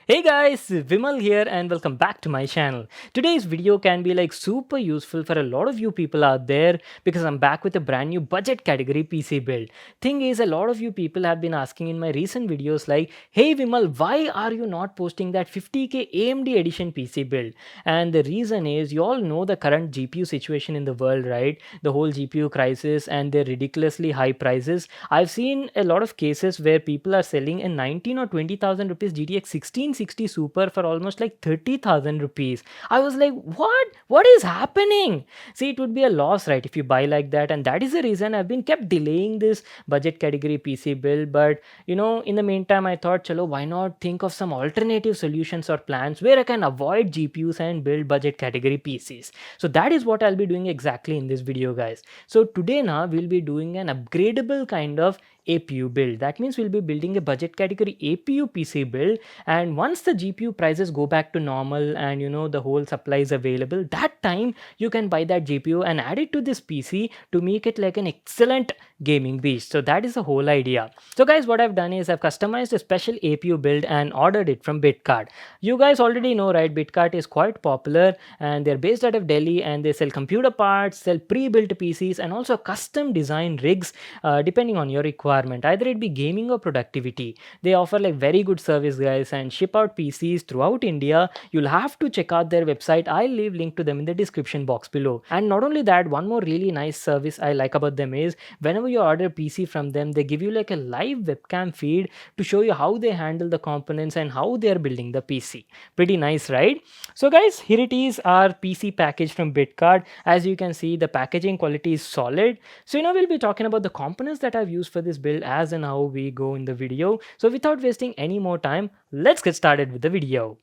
Hey guys, Vimal here and welcome back to my channel. Today's video can be like super useful for a lot of you people out there because I'm back with a brand new budget category PC build. Thing is, a lot of you people have been asking in my recent videos like, hey Vimal, why are you not posting that 50k AMD edition PC build? And the reason is, you all know the current GPU situation in the world, right? The whole GPU crisis and their ridiculously high prices. I've seen a lot of cases where people are selling a 19 or 20,000 rupees GTX 1660 Super for almost like 30,000 rupees. I was like, what? What is happening? See, it would be a loss, right, if you buy like that. And that is the reason I've been kept delaying this budget category PC build. But in the meantime, I thought, chalo, why not think of some alternative solutions or plans where I can avoid GPUs and build budget category PCs. So that is what I'll be doing exactly in this video, guys. So today now we'll be doing an upgradable kind of APU build. That means we'll be building a budget category APU PC build, and once the GPU prices go back to normal and the whole supply is available, that time you can buy that GPU and add it to this PC to make it like an excellent gaming beast. So that is the whole idea. So guys, what I've done is I've customized a special APU build and ordered it from Bitcart. You guys already know, right? Bitcart is quite popular and they're based out of Delhi, and they sell computer parts, sell pre-built PCs, and also custom design rigs depending on your requirement. Either it be gaming or productivity. They offer like very good service, guys, and ship out PCs throughout India. You'll have to check out their website. I'll leave link to them in the description box below. And not only that, one more really nice service I like about them is whenever you order PC from them, they give you like a live webcam feed to show you how they handle the components and how they are building the PC. Pretty nice, right? So guys, here it is, our PC package from Bitcart. As you can see, the packaging quality is solid. So we'll be talking about the components that I've used for this build as and how we go in the video. So without wasting any more time, let's get started with the video.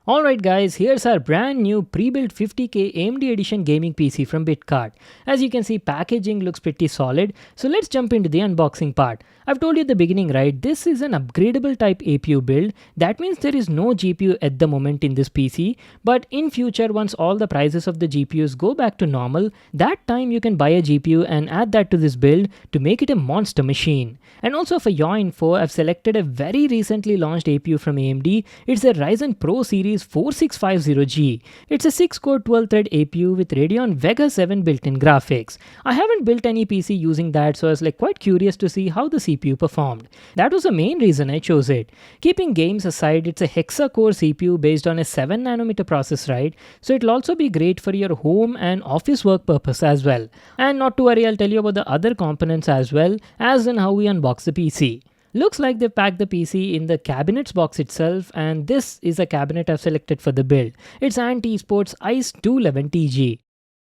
Alright guys, here's our brand new pre-built 50k AMD edition gaming PC from Bitcart. As you can see, packaging looks pretty solid, so let's jump into the unboxing part. I've told you at the beginning, right, this is an upgradable type APU build. That means there is no GPU at the moment in this PC, but in future, once all the prices of the GPUs go back to normal, that time you can buy a GPU and add that to this build to make it a monster machine. And also for your info, I've selected a very recently launched APU from AMD. It's a Ryzen Pro Series 4650G. It's a 6-core 12-thread APU with Radeon Vega 7 built-in graphics. I haven't built any PC using that, so I was like quite curious to see how the CPU performed. That was the main reason I chose it. Keeping games aside, it's a hexa-core CPU based on a 7nm process, right? So it'll also be great for your home and office work purpose as well. And not to worry, I'll tell you about the other components as well, as in how we unbox the PC. Looks like they packed the PC in the cabinets box itself, and this is a cabinet I've selected for the build. It's Anti-Sports ICE 211TG.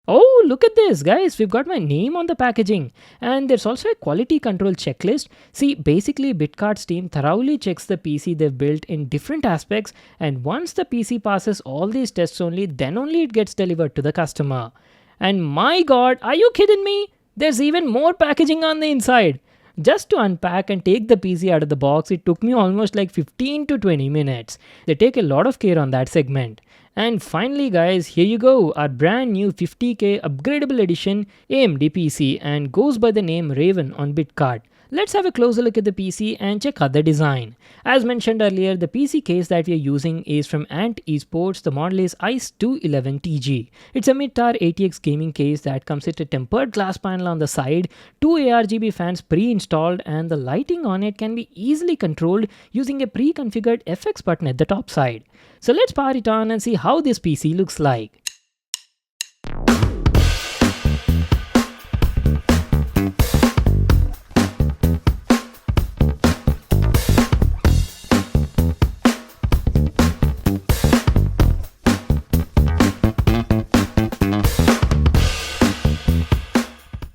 Oh, look at this, guys. We've got my name on the packaging. And there's also a quality control checklist. See, basically Bitcart's team thoroughly checks the PC they've built in different aspects, and once the PC passes all these tests then only it gets delivered to the customer. And my god, are you kidding me? There's even more packaging on the inside. Just to unpack and take the PC out of the box, it took me almost like 15 to 20 minutes. They take a lot of care on that segment. And finally guys, here you go, our brand new 50k upgradable edition AMD PC, and goes by the name Raven on Bitcart. Let's have a closer look at the PC and check out the design. As mentioned earlier, the PC case that we are using is from Ant Esports. The model is ICE 211TG. It's a mid-tower ATX gaming case that comes with a tempered glass panel on the side, two ARGB fans pre-installed, and the lighting on it can be easily controlled using a pre-configured FX button at the top side. So let's power it on and see how this PC looks like.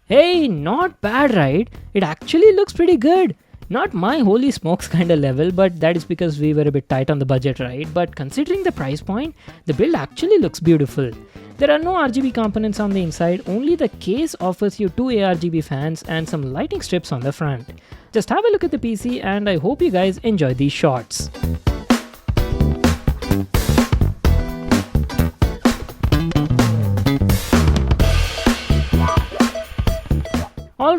Hey, not bad, right? It actually looks pretty good. Not my holy smokes kind of level, but that is because we were a bit tight on the budget, right? But considering the price point, the build actually looks beautiful. There are no RGB components on the inside, only the case offers you two ARGB fans and some lighting strips on the front. Just have a look at the PC, and I hope you guys enjoy these shots.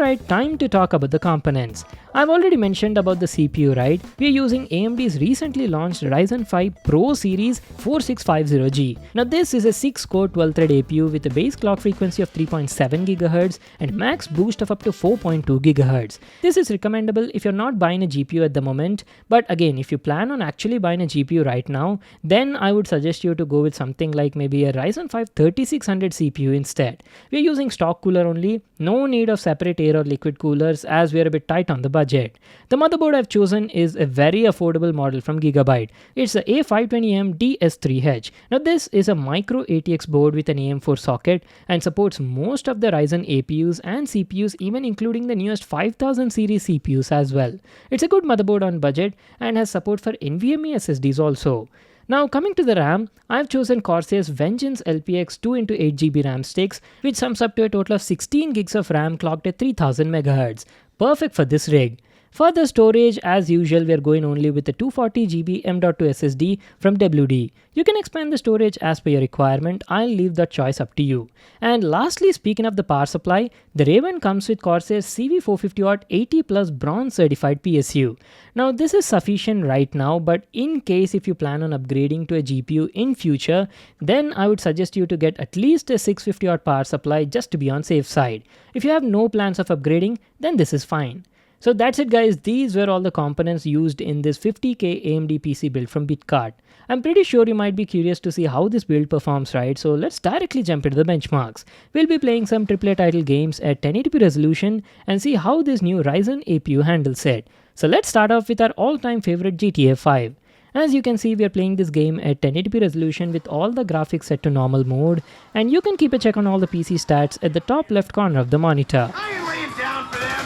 Alright, time to talk about the components. I've already mentioned about the CPU, right? We are using AMD's recently launched Ryzen 5 Pro Series 4650G. Now this is a 6-core 12-thread APU with a base clock frequency of 3.7 GHz and max boost of up to 4.2 GHz. This is recommendable if you're not buying a GPU at the moment, but again, if you plan on actually buying a GPU right now, then I would suggest you to go with something like maybe a Ryzen 5 3600 CPU instead. We're using stock cooler only, no need of separate air or liquid coolers as we're a bit tight on the budget. The motherboard I've chosen is a very affordable model from Gigabyte. It's the A520M DS3H. Now this is a micro ATX board with an AM4 socket and supports most of the Ryzen APUs and CPUs, even including the newest 5000 series CPUs as well. It's a good motherboard on budget and has support for NVMe SSDs also. Now coming to the RAM, I've chosen Corsair's Vengeance LPX 2x8GB RAM sticks, which sums up to a total of 16 gigs of RAM clocked at 3000 MHz. Perfect for this rig. For the storage, as usual, we are going only with the 240GB M.2 SSD from WD. You can expand the storage as per your requirement. I'll leave that choice up to you. And lastly, speaking of the power supply, the Raven comes with Corsair's CV450W 80 plus bronze certified PSU. Now this is sufficient right now, but in case if you plan on upgrading to a GPU in future, then I would suggest you to get at least a 650W power supply just to be on safe side. If you have no plans of upgrading, then this is fine. So that's it guys, these were all the components used in this 50k AMD PC build from Bitcart. I'm pretty sure you might be curious to see how this build performs, right? So let's directly jump into the benchmarks. We'll be playing some AAA title games at 1080p resolution and see how this new Ryzen APU handles it. So let's start off with our all-time favorite GTA 5. As you can see, we are playing this game at 1080p resolution with all the graphics set to normal mode, and you can keep a check on all the PC stats at the top left corner of the monitor. I ain't laying down for them.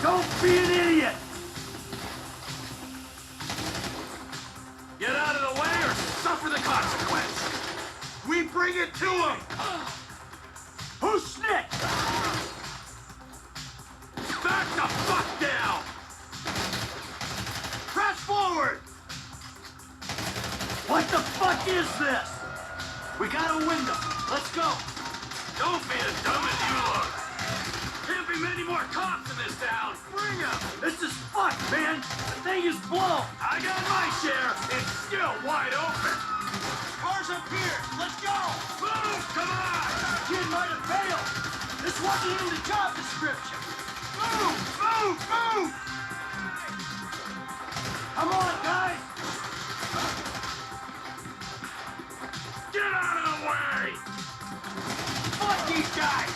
Don't be an idiot! Get out of the way or suffer the consequence! We bring it to them! Who's snitched? Back the fuck down! Crash forward! What the fuck is this? We got a window. Let's go! Don't be as dumb as you look! Can't be many more cops in this town! Bring 'em! This is fucked, man! The thing is blown! I got my share! It's still wide open! Cars up here! Let's go! Move! Come on! Kid might have failed! This wasn't in the job description! Move! Move! Move! Come on, guys! Get out of the way! Fuck these guys!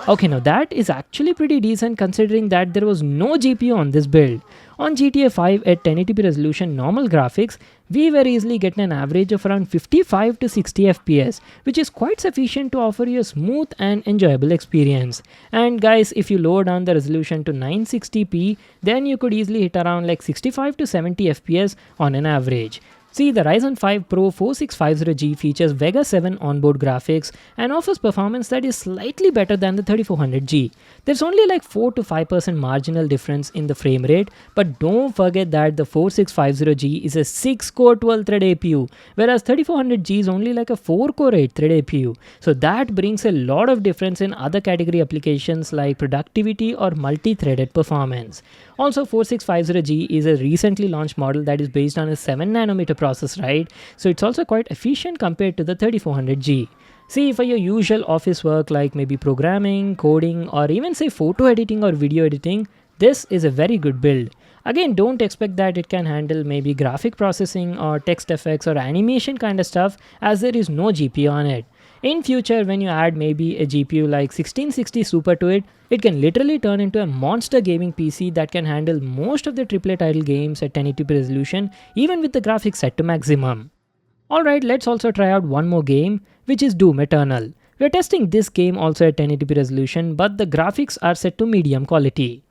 Okay, now that is actually pretty decent considering that there was no GPU on this build. On GTA 5 at 1080p resolution normal graphics, we were easily getting an average of around 55 to 60 FPS, which is quite sufficient to offer you a smooth and enjoyable experience. And guys, if you lower down the resolution to 960p, then you could easily hit around like 65 to 70 FPS on an average. See, the Ryzen 5 Pro 4650G features Vega 7 onboard graphics and offers performance that is slightly better than the 3400G. There's only like 4 to 5% marginal difference in the frame rate, but don't forget that the 4650G is a 6-core 12-thread APU, whereas 3400G is only like a 4-core 8-thread APU. So that brings a lot of difference in other category applications like productivity or multi-threaded performance. Also, 4650G is a recently launched model that is based on a 7nm process, right? So it's also quite efficient compared to the 3400G. See, for your usual office work like maybe programming, coding, or even say photo editing or video editing, this is a very good build. Again, don't expect that it can handle maybe graphic processing or text effects or animation kind of stuff, as there is no GPU on it. In future, when you add maybe a GPU like 1660 Super to it, it can literally turn into a monster gaming PC that can handle most of the AAA title games at 1080p resolution, even with the graphics set to maximum. Alright, let's also try out one more game, which is Doom Eternal. We're testing this game also at 1080p resolution, but the graphics are set to medium quality.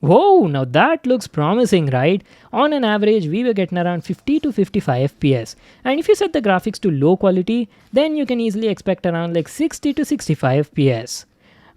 Whoa, now that looks promising, right? On an average, we were getting around 50 to 55 FPS. And if you set the graphics to low quality, then you can easily expect around like 60 to 65 FPS.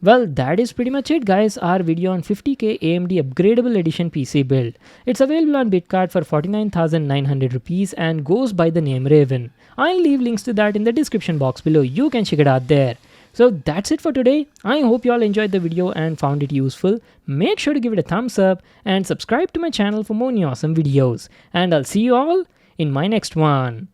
Well, that is pretty much it, guys. Our video on 50k AMD upgradable edition PC build. It's available on Bitcard for 49,900 rupees and goes by the name Raven. I'll leave links to that in the description box below. You can check it out there. So that's it for today. I hope you all enjoyed the video and found it useful. Make sure to give it a thumbs up and subscribe to my channel for more new awesome videos. And I'll see you all in my next one.